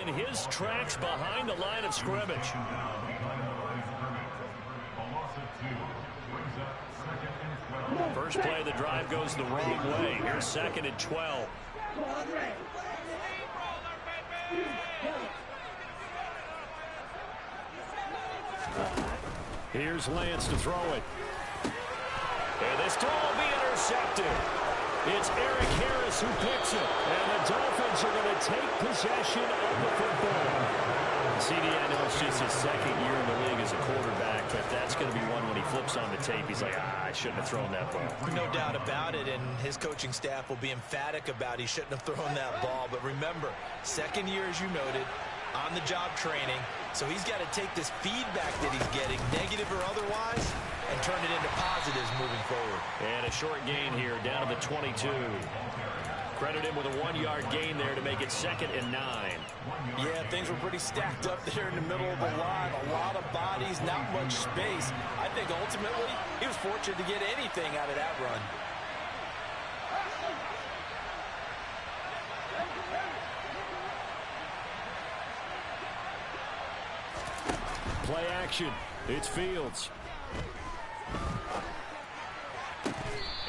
in his tracks behind the line of scrimmage. First play of the drive goes the wrong way. Here's 2nd and 12. Here's Lance to throw it. And this throw will be intercepted. It's Eric Harris who picks it. And the Dolphins are going to take possession of the football. CD, I know it's just his 2nd year in the league as a quarterback, but that's going to be one when he flips on the tape. He's like, I shouldn't have thrown that ball. No doubt about it, and his coaching staff will be emphatic about he shouldn't have thrown that ball. But remember, 2nd year, as you noted, on-the-job training, so he's got to take this feedback that he's getting, negative or otherwise, and turn it into positives moving forward. And a short gain here, down to the 22. Credit him with a 1-yard gain there to make it 2nd and 9. Yeah, things were pretty stacked up there in the middle of the line. A lot of bodies, not much space. I think ultimately he was fortunate to get anything out of that run. Play action. It's Fields.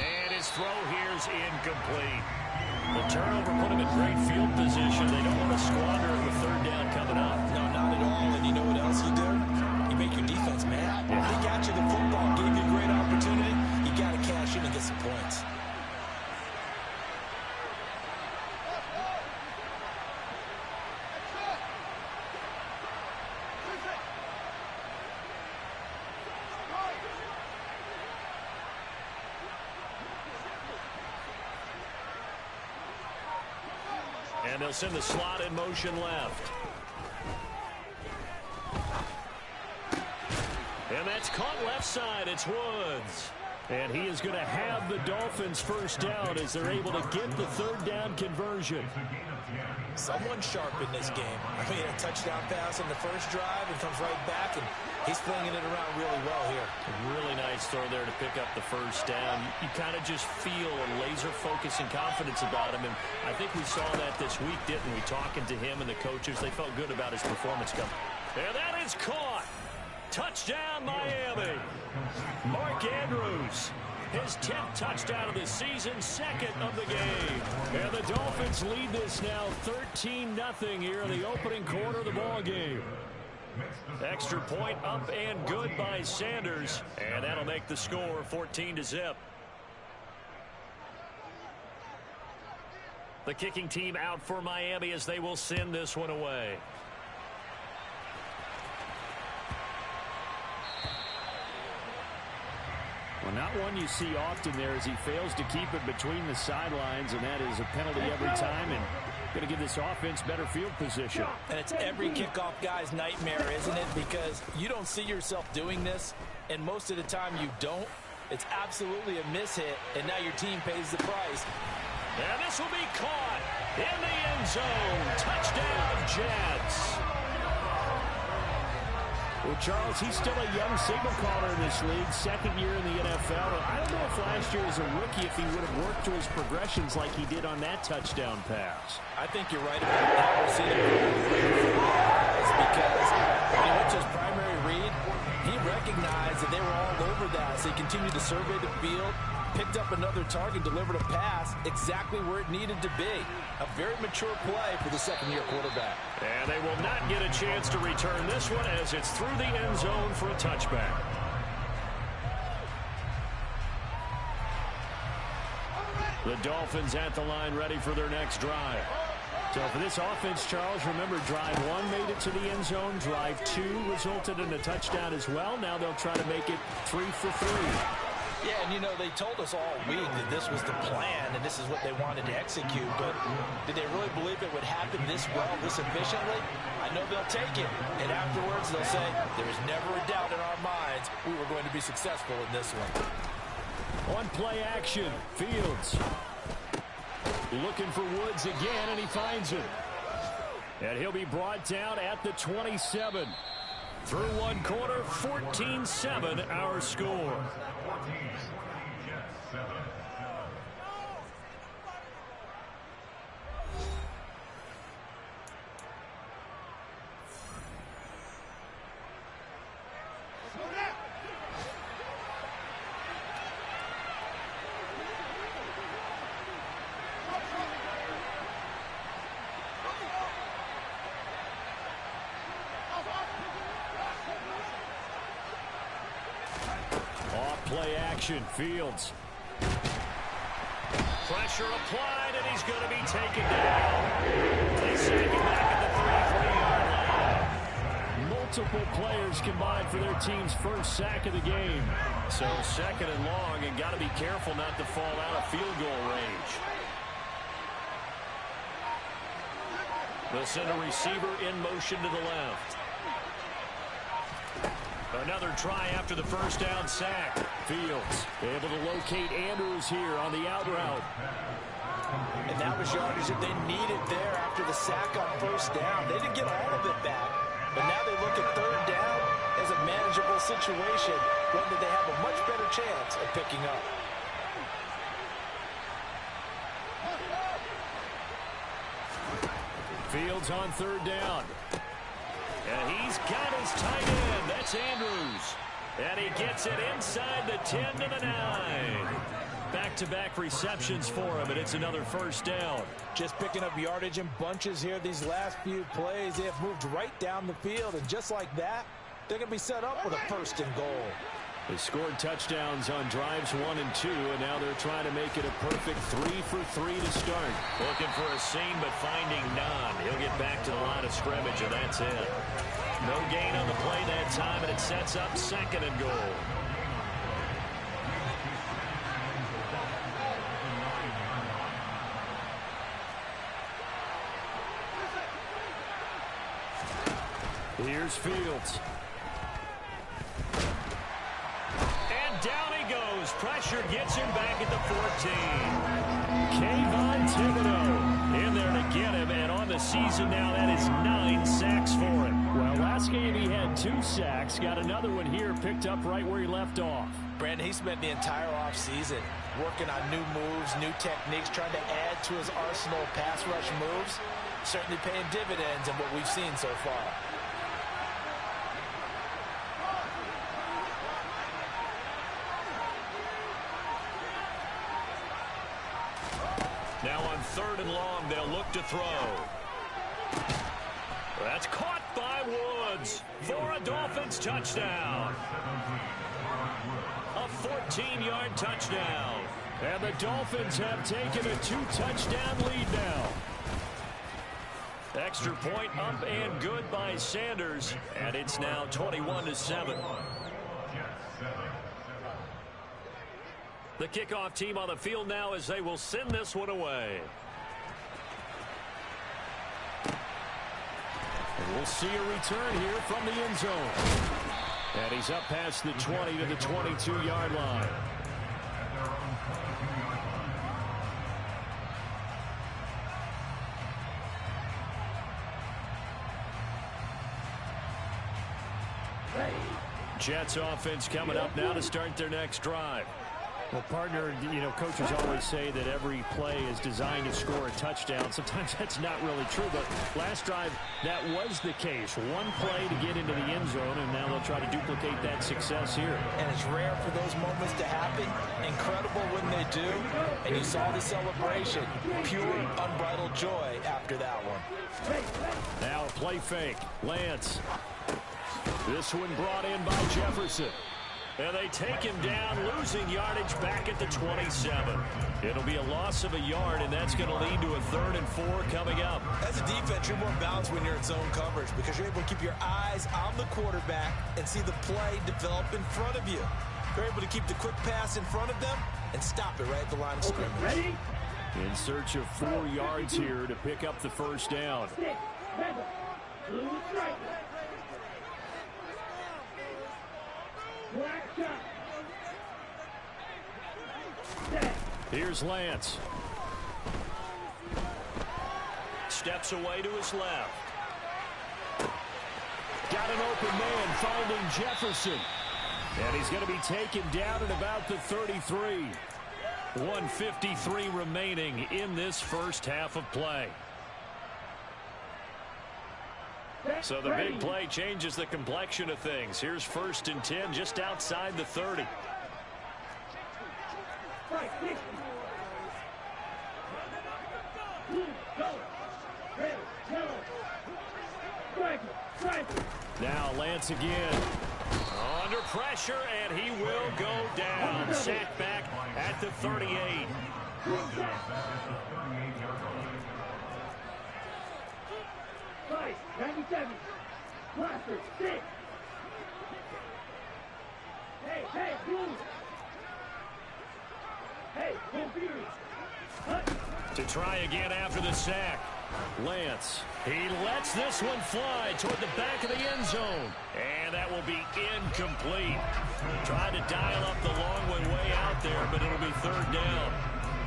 And his throw here is incomplete. The turnover put him in great field position. They don't want to squander the 3rd down coming up. No, not at all. And you know what else you do? You make your defense mad. They got you the football, gave you a great opportunity. You got to cash in and get some points. And they'll send the slot in motion left. And that's caught left side. It's Woods. And he is going to have the Dolphins first down as they're able to get the 3rd down conversion. Someone sharp in this game. I mean, a touchdown pass on the first drive and comes right back, and he's flinging it around really well here. A really nice throw there to pick up the first down. You kind of just feel a laser focus and confidence about him, and I think we saw that this week, didn't we? Talking to him and the coaches, they felt good about his performance coming. And that is caught. Touchdown, Miami. Mark Andrews, his 10th touchdown of the season, 2nd of the game. And the Dolphins lead this now 13-0 here in the opening quarter of the ball game. Extra point up and good by Sanders, and that'll make the score 14-0. The kicking team out for Miami as they will send this one away. Well, not one you see often there as he fails to keep it between the sidelines, and that is a penalty every time, and going to give this offense better field position. And it's every kickoff guy's nightmare, isn't it? Because you don't see yourself doing this, and most of the time you don't. It's absolutely a mishit, and now your team pays the price. And this will be caught in the end zone. Touchdown, Jets. Well, Charles, he's still a young signal caller in this league, 2nd year in the NFL. I don't know if last year as a rookie if he would have worked through his progressions like he did on that touchdown pass. I think you're right about that. We'll see him because when he went to his primary read, he recognized that they were all over that, so he continued to survey the field, picked up another target, delivered a pass exactly where it needed to be. A very mature play for the 2nd-year quarterback. And they will not get a chance to return this one as it's through the end zone for a touchback. The Dolphins at the line ready for their next drive. So for this offense, Charles, remember drive 1 made it to the end zone. Drive 2 resulted in a touchdown as well. Now they'll try to make it 3 for 3. Yeah, and you know, they told us all week that this was the plan and this is what they wanted to execute, but did they really believe it would happen this well, this efficiently? I know they'll take it, and afterwards they'll say, there was never a doubt in our minds we were going to be successful in this one. On play action, Fields looking for Woods again, and he finds him. And he'll be brought down at the 27. Through one quarter, 14-7 our score. play action. Fields. Pressure applied, and he's going to be taken down. They sack him back at the 33-yard line. Multiple players combined for their team's first sack of the game. So second and long, and got to be careful not to fall out of field goal range. They'll send a receiver in motion to the left. Another try after the first down sack. Fields able to locate Andrews here on the out route. And that was yardage that they needed there after the sack on first down. They didn't get all of it back, but now they look at third down as a manageable situation, one that they have a much better chance of picking up. Fields on third down. And he's got his tight end. That's Andrews. And he gets it inside the 10 to the 9. Back-to-back receptions for him, and it's another first down. Just picking up yardage in bunches here these last few plays. They have moved right down the field, and just like that, they're going to be set up with a first and goal. They scored touchdowns on drives 1 and 2, and now they're trying to make it a perfect 3 for 3 to start. Looking for a seam, but finding none. He'll get back to the line of scrimmage, and that's it. No gain on the play that time, and it sets up second and goal. Here's Fields. And down he goes. Pressure gets him back at the 14. Kayvon Thibodeau in there to get him. And on the season now, that is 9 sacks for him. Well, last game he had 2 sacks. Got another one here picked up right where he left off. Brandon, he spent the entire offseason working on new moves, new techniques, trying to add to his arsenal of pass rush moves. Certainly paying dividends in what we've seen so far. Now on third and long, they'll look to throw. That's caught by Woods for a Dolphins touchdown. A 14-yard touchdown. And the Dolphins have taken a 2-touchdown lead now. Extra point up and good by Sanders. And it's now 21-7. The kickoff team on the field now as they will send this one away. And we'll see a return here from the end zone. And he's up past the 20 to the 22-yard line. Jets offense coming up now to start their next drive. Well, partner, coaches always say that every play is designed to score a touchdown. Sometimes that's not really true, but last drive, that was the case. One play to get into the end zone, and now they'll try to duplicate that success here. And it's rare for those moments to happen. Incredible when they do. And you saw the celebration. Pure, unbridled joy after that one. Now a play fake. Lance. This one brought in by Jefferson. And they take him down, losing yardage back at the 27. It'll be a loss of a yard, and that's going to lead to a 3rd and 4 coming up. As a defense, you're more balanced when you're in zone coverage because you're able to keep your eyes on the quarterback and see the play develop in front of you. You're able to keep the quick pass in front of them and stop it right at the line of scrimmage. Ready? In search of 4 yards here to pick up the first down. Here's Lance. Steps away to his left. Got an open man finding Jefferson. And he's going to be taken down at about the 33. 1:53 remaining in this first half of play. So the big play changes the complexion of things. Here's 1st and 10 just outside the 30. Now Lance again. Under pressure, and he will go down. Sacked back at the 38. Right, 97. Blaster, 6. Hey, move. Hey, full fury. To try again after the sack. Lance, he lets this one fly toward the back of the end zone. And that will be incomplete. Tried to dial up the long one way out there, but it'll be third down.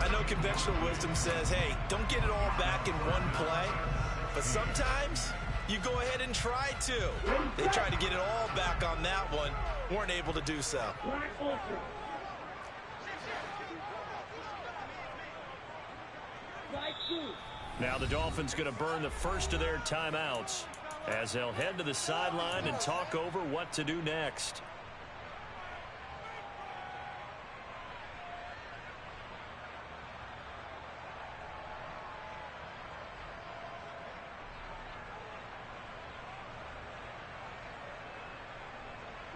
I know conventional wisdom says, hey, don't get it all back in one play. But sometimes you go ahead and try to. They tried to get it all back on that one. Weren't able to do so. Black Ultra. Black Blue. Now the Dolphins going to burn the first of their timeouts as they'll head to the sideline and talk over what to do next.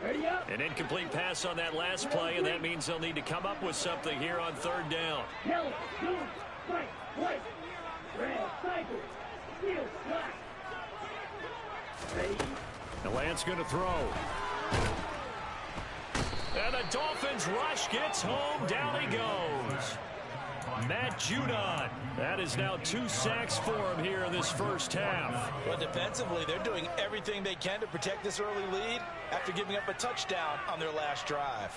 Ready up. An incomplete pass on that last play, and that means they'll need to come up with something here on third down. Yellow, blue, white, red, cycle, steel, black. Ready. The Lance going to throw. And the Dolphins rush gets home. Down he goes. Matt Judon. That is now 2 sacks for him here in this first half. But defensively, they're doing everything they can to protect this early lead after giving up a touchdown on their last drive.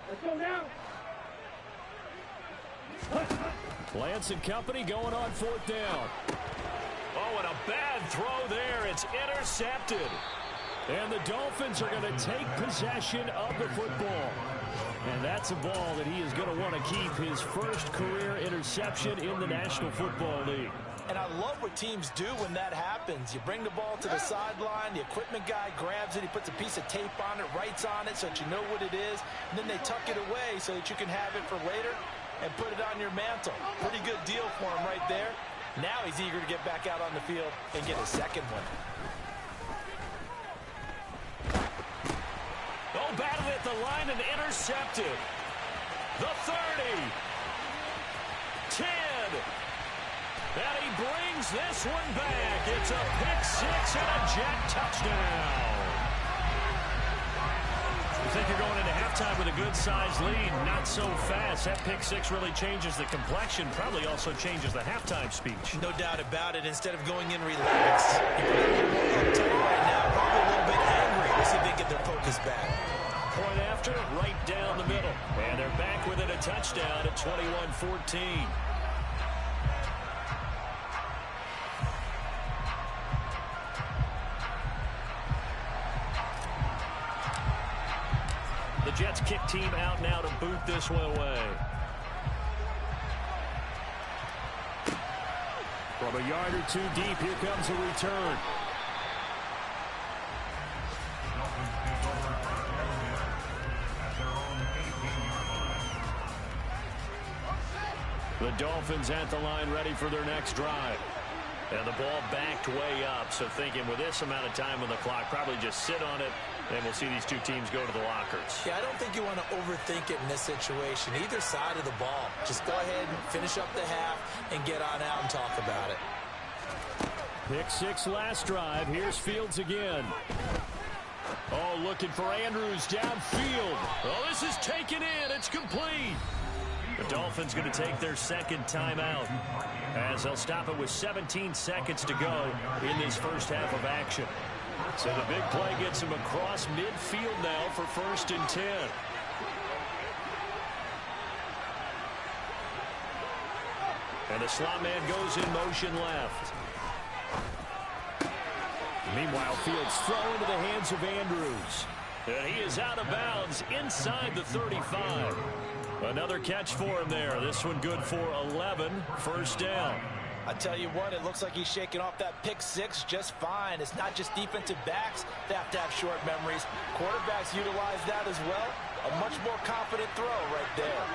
Let's go now. Lance and company going on fourth down. Oh, and a bad throw there. It's intercepted. And the Dolphins are going to take possession of the football. And that's a ball that he is going to want to keep, his first career interception in the National Football League. And I love what teams do when that happens. You bring the ball to the sideline, the equipment guy grabs it, he puts a piece of tape on it, writes on it so that you know what it is, and then they tuck it away so that you can have it for later and put it on your mantle. Pretty good deal for him right there. Now he's eager to get back out on the field and get a second one. Oh, batted at the line and intercepted. The 30. 10. And he brings this one back. It's a pick-6 and a Jet touchdown. You think you're going into halftime with a good-sized lead, not so fast. That pick-6 really changes the complexion, probably also changes the halftime speech. No doubt about it. Instead of going in relaxed, right now, probably a little bit angry. We'll see if they get their focus back. Point after, right down the middle. And they're back within a touchdown at 21-14. The Jets kick team out now to boot this one away. From a yard or two deep, here comes a return. The Dolphins at the line ready for their next drive. And the ball backed way up, so thinking with this amount of time on the clock, probably just sit on it, and we'll see these two teams go to the lockers. Yeah, I don't think you want to overthink it in this situation. Either side of the ball. Just go ahead and finish up the half and get on out and talk about it. Pick-6 last drive. Here's Fields again. Oh, looking for Andrews downfield. Oh, this is taken in. It's complete. The Dolphins going to take their second timeout as they'll stop it with 17 seconds to go in this first half of action. So the big play gets him across midfield now for 1st and 10. And the slot man goes in motion left. Meanwhile, Fields throw into the hands of Andrews. And he is out of bounds inside the 35. Another catch for him there. This one good for 11. First down. I tell you what, it looks like he's shaking off that pick-6 just fine. It's not just defensive backs that have to have short memories. Quarterbacks utilize that as well. A much more confident throw right there.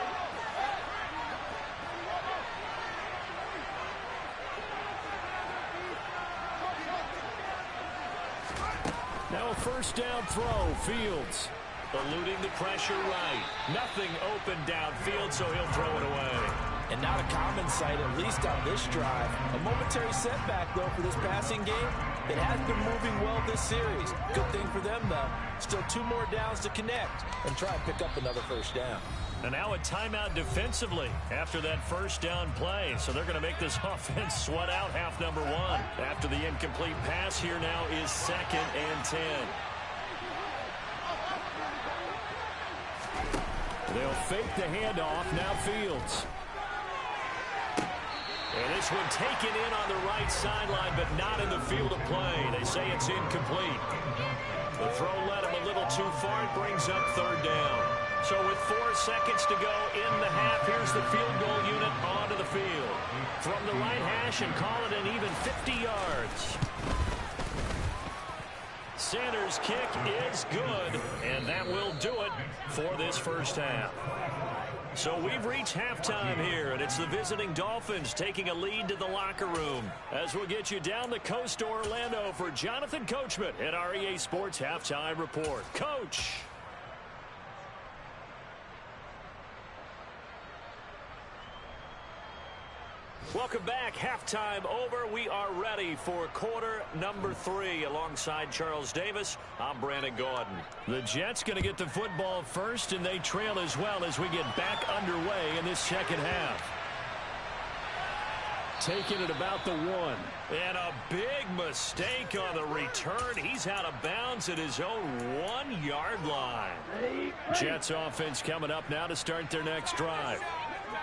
So first down throw, Fields. Eluding the pressure right. Nothing open downfield, so he'll throw it away. And not a common sight, at least on this drive. A momentary setback, though, for this passing game. It has been moving well this series. Good thing for them, though. Still 2 more downs to connect and try and pick up another first down. And now a timeout defensively after that first down play. So they're going to make this offense sweat out half number 1. After the incomplete pass, here now is 2nd and 10. They'll fake the handoff. Now Fields. And this one taken in on the right sideline, but not in the field of play. They say it's incomplete. The throw led him a little too far. It brings up 3rd down. So with 4 seconds to go in the half, here's the field goal unit onto the field. From the right hash and call it an even 50 yards. Sanders' kick is good, and that will do it for this first half. So we've reached halftime here, and it's the visiting Dolphins taking a lead to the locker room. As we'll get you down the coast to Orlando for Jonathan Coachman at our EA Sports Halftime Report. Coach. Welcome back. Halftime over. We are ready for quarter number 3 alongside Charles Davis. I'm Brandon Gordon. The Jets going to get the football first, and they trail as well as we get back underway in this second half. Taking it about the 1. And a big mistake on the return. He's out of bounds at his own 1-yard line. Jets offense coming up now to start their next drive.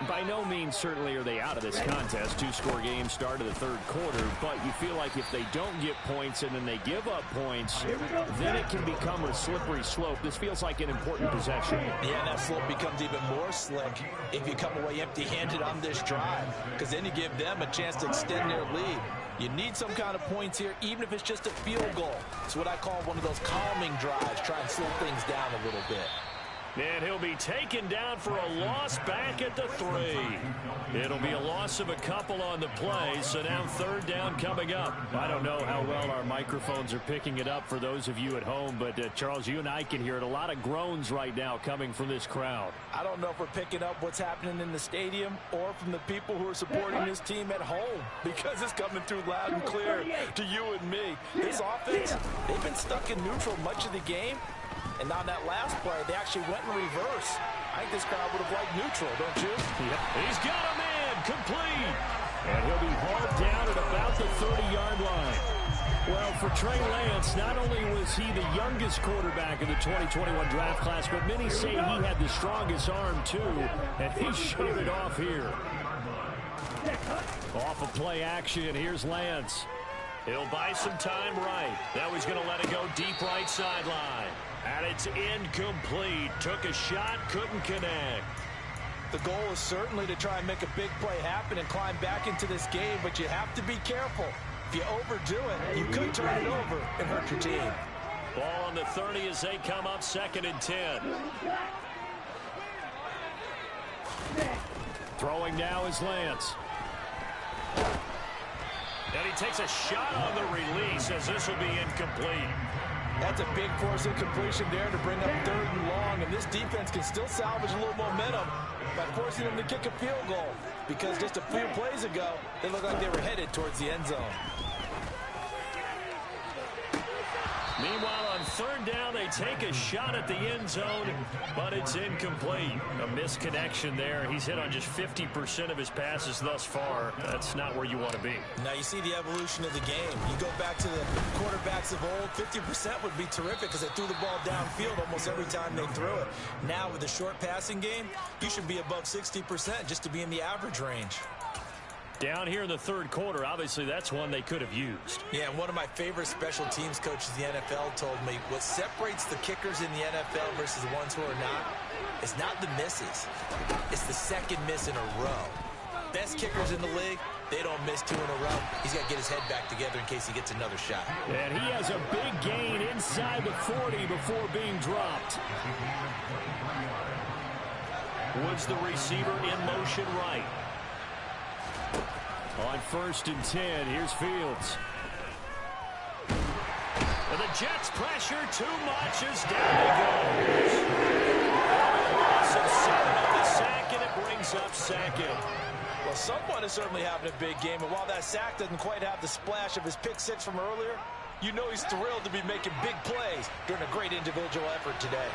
By no means certainly are they out of this contest. 2-score game start of the 3rd quarter, but you feel like if they don't get points and then they give up points, then it can become a slippery slope. This feels like an important possession. Yeah, that slope becomes even more slick if you come away empty-handed on this drive, because then you give them a chance to extend their lead. You need some kind of points here, even if it's just a field goal. It's what I call one of those calming drives, try and slow things down a little bit. And he'll be taken down for a loss back at the 3. It'll be a loss of a couple on the play, so now 3rd down coming up. I don't know how well our microphones are picking it up for those of you at home, but Charles, you and I can hear it. A lot of groans right now coming from this crowd. I don't know if we're picking up what's happening in the stadium or from the people who are supporting this team at home, because it's coming through loud and clear to you and me. This offense, they've been stuck in neutral much of the game. And on that last play, they actually went in reverse. I think this crowd would have liked neutral, don't you? Yep. He's got a man complete. And he'll be hauled down at about the 30-yard line. Well, for Trey Lance, not only was he the youngest quarterback in the 2021 draft class, but many say he had the strongest arm, too. And he showed it off here. Off of play action, here's Lance. He'll buy some time right. Now he's going to let it go deep right sideline. And it's incomplete. Took a shot, couldn't connect. The goal is certainly to try and make a big play happen and climb back into this game, but you have to be careful. If you overdo it, you could turn it over and hurt your team. Ball on the 30 as they come up 2nd and 10. Throwing now is Lance. And he takes a shot on the release as this will be incomplete. That's a big force incompletion there to bring up 3rd and long, and this defense can still salvage a little momentum by forcing them to kick a field goal, because just a few plays ago, they looked like they were headed towards the end zone. Meanwhile, on 3rd down, they take a shot at the end zone, but it's incomplete. A misconnection there. He's hit on just 50% of his passes thus far. That's not where you want to be. Now, you see the evolution of the game. You go back to the quarterbacks of old, 50% would be terrific because they threw the ball downfield almost every time they threw it. Now, with the short passing game, you should be above 60% just to be in the average range. Down here in the 3rd quarter, obviously that's one they could have used. Yeah, and one of my favorite special teams coaches in the NFL told me what separates the kickers in the NFL versus the ones who are not, it's not the misses. It's the second miss in a row. Best kickers in the league, they don't miss 2 in a row. He's got to get his head back together in case he gets another shot. And he has a big gain inside the 40 before being dropped. Woods the receiver in motion right. On 1st and 10, here's Fields. And the the Jets pressure too much as down he goes. Loss of 7 on the sack, and it brings up second. Well, someone is certainly having a big game, and while that sack doesn't quite have the splash of his pick six from earlier, you know he's thrilled to be making big plays during a great individual effort today.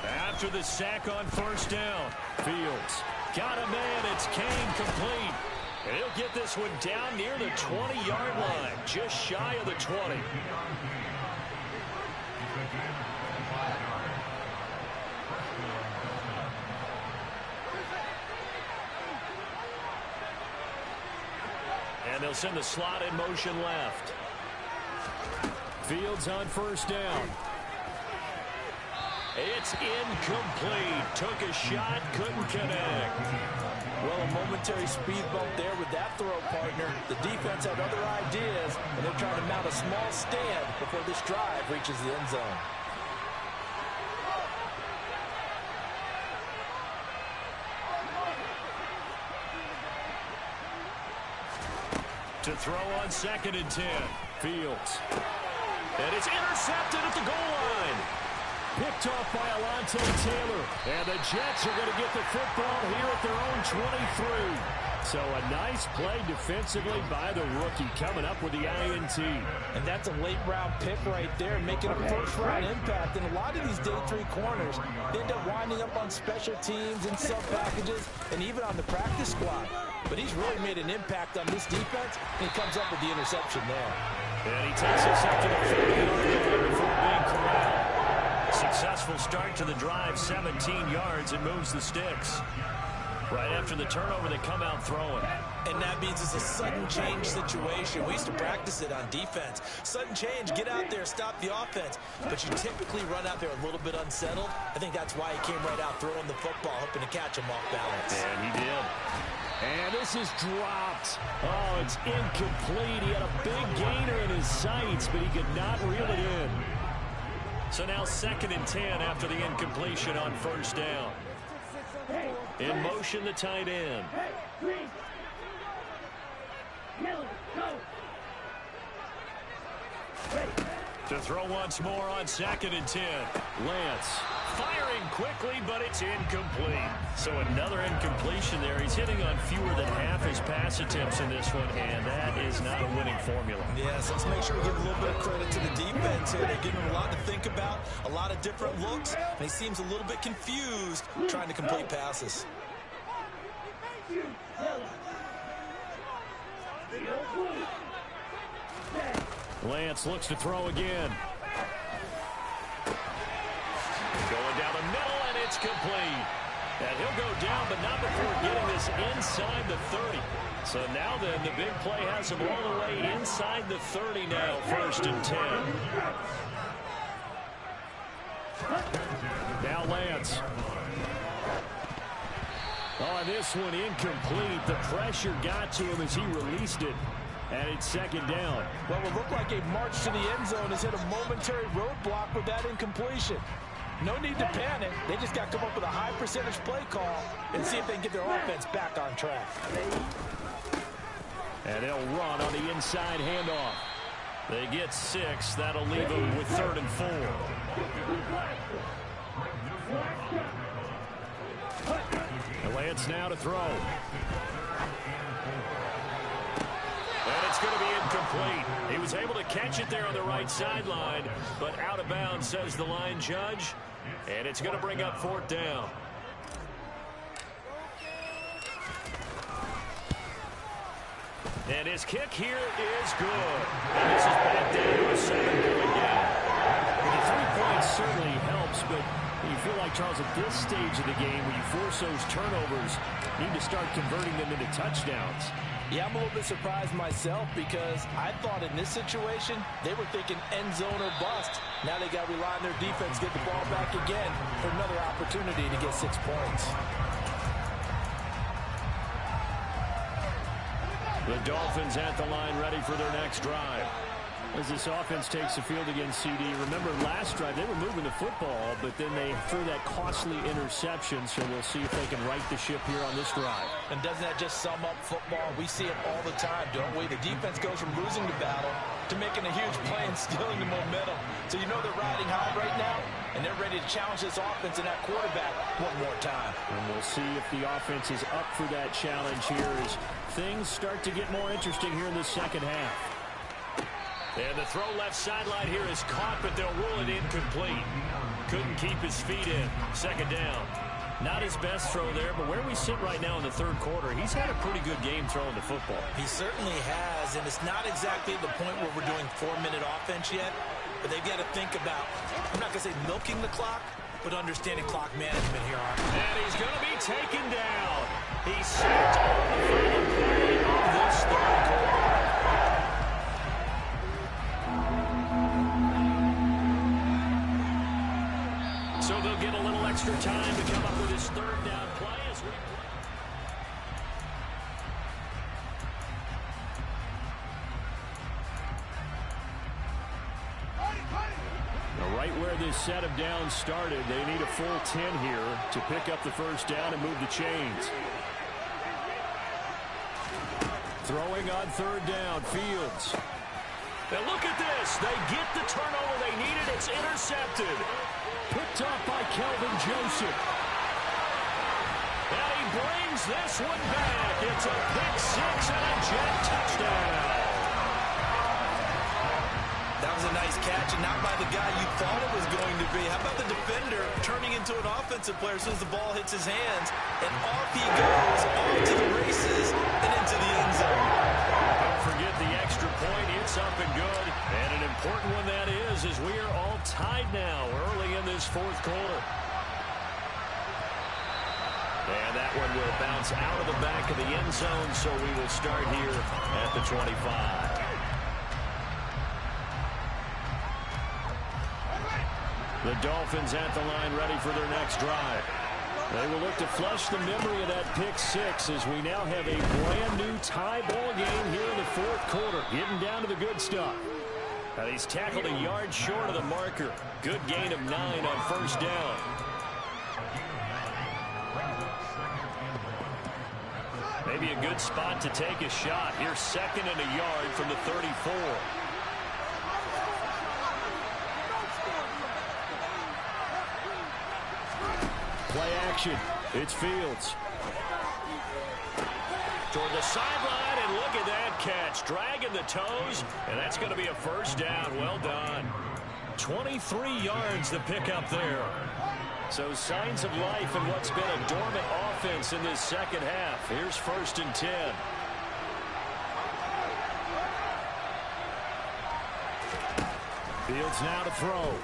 After the sack on first down, Fields got a man. It's Kane complete. And he'll get this one down near the 20-yard line, just shy of the 20. And they'll send the slot in motion left. Fields on first down. It's incomplete. Took a shot, couldn't connect. Well, a momentary speed bump there with that throw, partner. The defense had other ideas, and they're trying to mount a small stand before this drive reaches the end zone. To throw on 2nd and 10. Fields. And it's intercepted at the goal line. Picked off by Alontae Taylor. And the Jets are going to get the football here at their own 23. So a nice play defensively by the rookie, coming up with the INT. And that's a late-round pick right there, making a first-round impact. And a lot of these day 3 corners end up winding up on special teams and sub-packages and even on the practice squad. But he's really made an impact on this defense, and he comes up with the interception there. And he takes us up to the 30-yard line before being corralled. Successful start to the drive, 17 yards, and moves the sticks. Right after the turnover, they come out throwing. And that means it's a sudden change situation. We used to practice it on defense. Sudden change, get out there, stop the offense. But you typically run out there a little bit unsettled. I think that's why he came right out throwing the football, hoping to catch him off balance. And he did. And this is dropped. Oh, it's incomplete. He had a big gainer in his sights, but he could not reel it in. So now 2nd and 10 after the incompletion on first down. In motion, the tight end. To throw once more on 2nd and 10. Lance firing quickly, but it's incomplete. So another incompletion there. He's hitting on fewer than half his pass attempts in this one, and that is not a winning formula. Yes, let's make sure we give a little bit of credit to the defense here. They're giving him a lot to think about, a lot of different looks, and he seems a little bit confused trying to complete passes. Lance looks to throw again. Going down the middle, and it's complete. And he'll go down, but not before getting this inside the 30. So now then, the big play has him all the way inside the 30 now, 1st and 10. Now Lance. Oh, this one incomplete. The pressure got to him as he released it. And it's 2nd down. Well, it looked like a march to the end zone has hit a momentary roadblock with that incompletion. No need to panic. They just got to come up with a high percentage play call and see if they can get their offense back on track. And they'll run on the inside handoff. They get 6. That'll leave them with 3rd and 4. And Lance now to throw. And it's going to be incomplete. He was able to catch it there on the right sideline, but out of bounds, says the line judge. And it's going to bring up 4th down. And his kick here is good. And this is back down to a 7-point game. The 3 points certainly helps, but you feel like, Charles, at this stage of the game, when you force those turnovers, you need to start converting them into touchdowns. Yeah, I'm a little bit surprised myself because I thought in this situation, they were thinking end zone or bust. Now they got to rely on their defense, get the ball back again for another opportunity to get 6 points. The Dolphins at the line ready for their next drive. As this offense takes the field against CD, remember last drive they were moving the football, but then they threw that costly interception, so we'll see if they can right the ship here on this drive. And doesn't that just sum up football? We see it all the time, don't we? The defense goes from losing the battle to making a huge play and stealing the momentum. So you know they're riding high right now, and they're ready to challenge this offense and that quarterback one more time. And we'll see if the offense is up for that challenge here as things start to get more interesting here in the second half. And the throw left sideline here is caught, but they'll rule it incomplete. Couldn't keep his feet in. Second down. Not his best throw there, but where we sit right now in the third quarter, he's had a pretty good game throwing the football. He certainly has, and it's not exactly the point where we're doing 4-minute offense yet, but they've got to think about, I'm not going to say milking the clock, but understanding clock management here. And he's going to be taken down. He's sacked on the final play of this third quarter. So they'll get a little extra time to come up with his third down play as we now, right where this set of downs started, they need a full 10 here to pick up the first down and move the chains. Throwing on third down, Fields. Now look at this. They get the turnover they needed. It's intercepted. Picked off by Kelvin Joseph. And he brings this one back. It's a pick six and a jet touchdown. That was a nice catch, and not by the guy you thought it was going to be. How about the defender turning into an offensive player as soon as the ball hits his hands, and off he goes, off to the races, and into the end zone. Don't forget the extra point. It's up and good. And an important one that is, as we are all tied now early in this fourth quarter. And that one will bounce out of the back of the end zone, so we will start here at the 25. The Dolphins at the line ready for their next drive. They will look to flush the memory of that pick six as we now have a brand new tie ball game here in the fourth quarter. Getting down to the good stuff. And he's tackled a yard short of the marker. Good gain of 9 on first down. Maybe a good spot to take a shot. Here's second and a yard from the 34. Play action. It's Fields. Toward the sideline, and look at that catch. Dragging the toes, and that's going to be a first down. Well done. 23 yards to pick up there. So signs of life in what's been a dormant offense in this second half. Here's first and 10. Fields now to throw.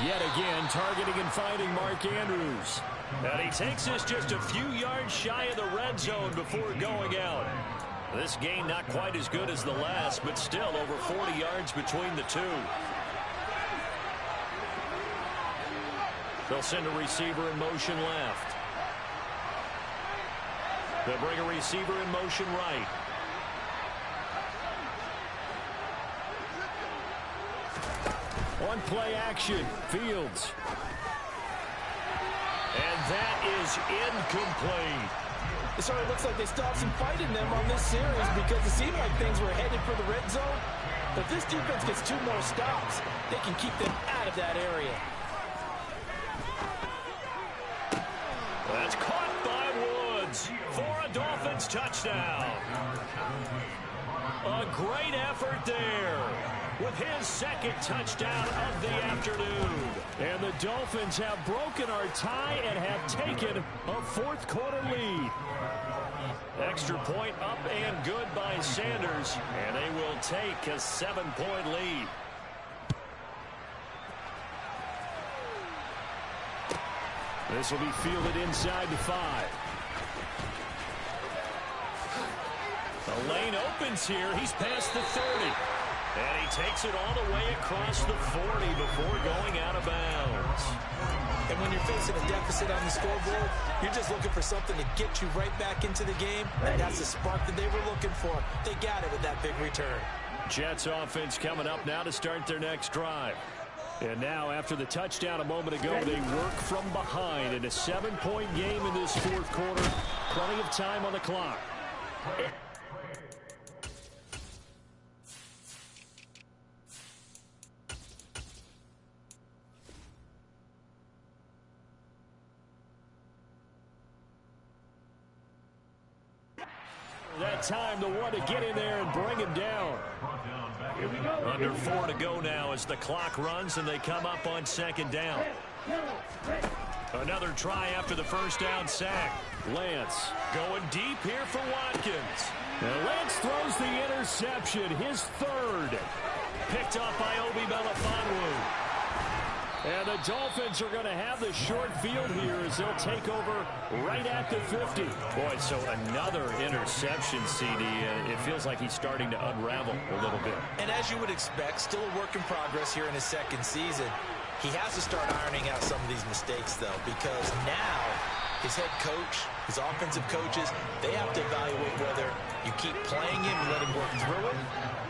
Yet again, targeting and finding Mark Andrews. And he takes this just a few yards shy of the red zone before going out. This gain not quite as good as the last, but still over 40 yards between the two. They'll send a receiver in motion left. They'll bring a receiver in motion right. One play action, Fields. And that is incomplete. It sort of looks like they still have some fight in them on this series because it seemed like things were headed for the red zone. But if this defense gets 2 more stops, they can keep them out of that area. That's caught by Woods for a Dolphins touchdown. A great effort there with his second touchdown of the afternoon. And the Dolphins have broken our tie and have taken a fourth quarter lead. Extra point up and good by Sanders, and they will take a 7-point lead. This will be fielded inside the 5. The lane opens here. He's past the 30. And he takes it all the way across the 40 before going out of bounds. And And when you're facing a deficit on the scoreboard, you're just looking for something to get you right back into the game. And that's the spark that they were looking for. They got it with that big return. Jets offense coming up now to start their next drive. And now, after the touchdown a moment ago, they work from behind in a 7-point game in this fourth quarter. Plenty of time on the clock. That time, the one to get in there and bring him down. Under 4 to go now as the clock runs and they come up on second down. Another try after the first down sack. Lance going deep here for Watkins. And Lance throws the interception, his third. Picked up by Obi Melifonwu. And the Dolphins are going to have the short field here as they'll take over right at the 50. Boy, so another interception, CD. It feels like he's starting to unravel a little bit. And as you would expect, still a work in progress here in his second season. He has to start ironing out some of these mistakes, though, because now his head coach, his offensive coaches, they have to evaluate whether you keep playing him and let him work through it,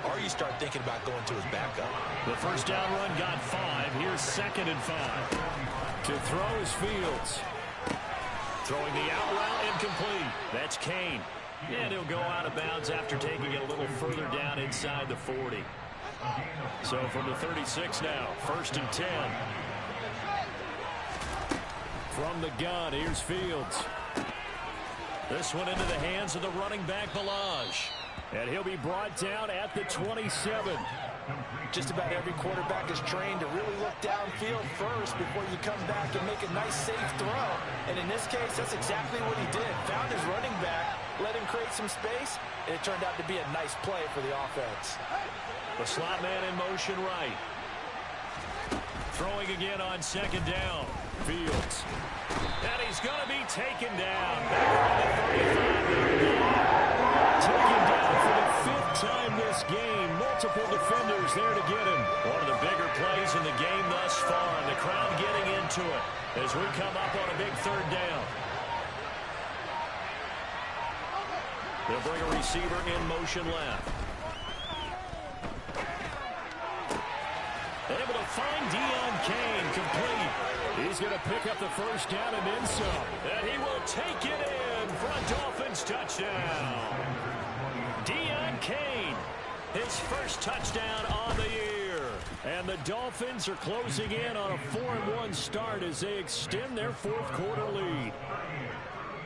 or you start thinking about going to his backup. The first down run got 5. Here's 2nd and 5. To throw is Fields. Throwing the out route incomplete. That's Kane. And he'll go out of bounds after taking it a little further down inside the 40. So from the 36 now, 1st and 10. From the gun, here's Fields. This one into the hands of the running back, Balaj. And he'll be brought down at the 27. Just about every quarterback is trained to really look downfield first before you come back and make a nice, safe throw. And in this case, that's exactly what he did. Found his running back, let him create some space, and it turned out to be a nice play for the offense. The slot man in motion right. Throwing again on 2nd down. Fields. And he's going to be taken down. Back on the 35. Taken down for the 5th time this game. Multiple defenders there to get him. One of the bigger plays in the game thus far. And the crowd getting into it as we come up on a big 3rd down. They'll bring a receiver in motion left. Able to find Deion Kane, complete. He's going to pick up the first down and then some. And he will take it in for a Dolphins touchdown. Deion Kane, his first touchdown on the year. And the Dolphins are closing in on a 4-1 start as they extend their 4th quarter lead.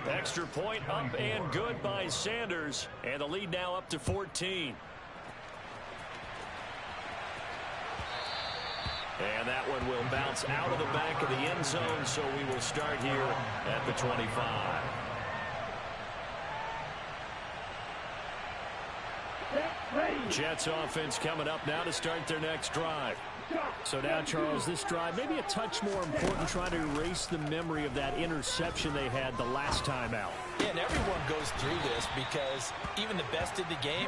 Extra point up and good by Sanders. And the lead now up to 14. And that one will bounce out of the back of the end zone, so we will start here at the 25. Jets offense coming up now to start their next drive. So now, Charles, this drive maybe a touch more important, trying to erase the memory of that interception they had the last time out. Yeah, and everyone goes through this because even the best in the game,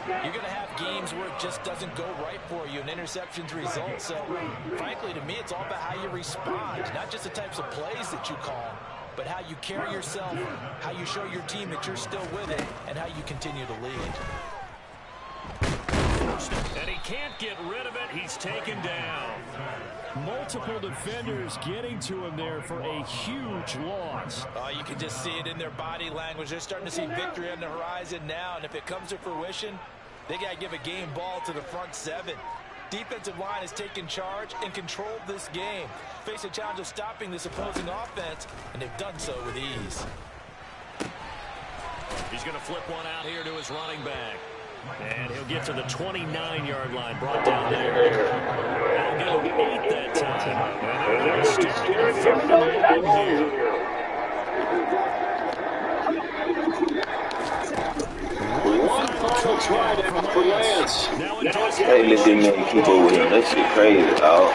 you're going to have games where it just doesn't go right for you, and interceptions result. So, frankly, to me, it's all about how you respond, not just the types of plays that you call, but how you carry yourself, how you show your team that you're still with it, and how you continue to lead. And he can't get rid of it. He's taken down. Multiple defenders getting to him there for a huge loss. You can just see it in their body language. They're starting to see victory on the horizon now, and if it comes to fruition, they got to give a game ball to the front 7. Defensive line has taken charge and controlled this game. Face a challenge of stopping this opposing offense, and they've done so with ease. He's going to flip one out here to his running back. And he'll get to the 29-yard line, brought down there. They'll get 8 that time. And they're going to start at 3rd and 11 here. Hey, listen, man, keep it with him. That shit crazy, dog.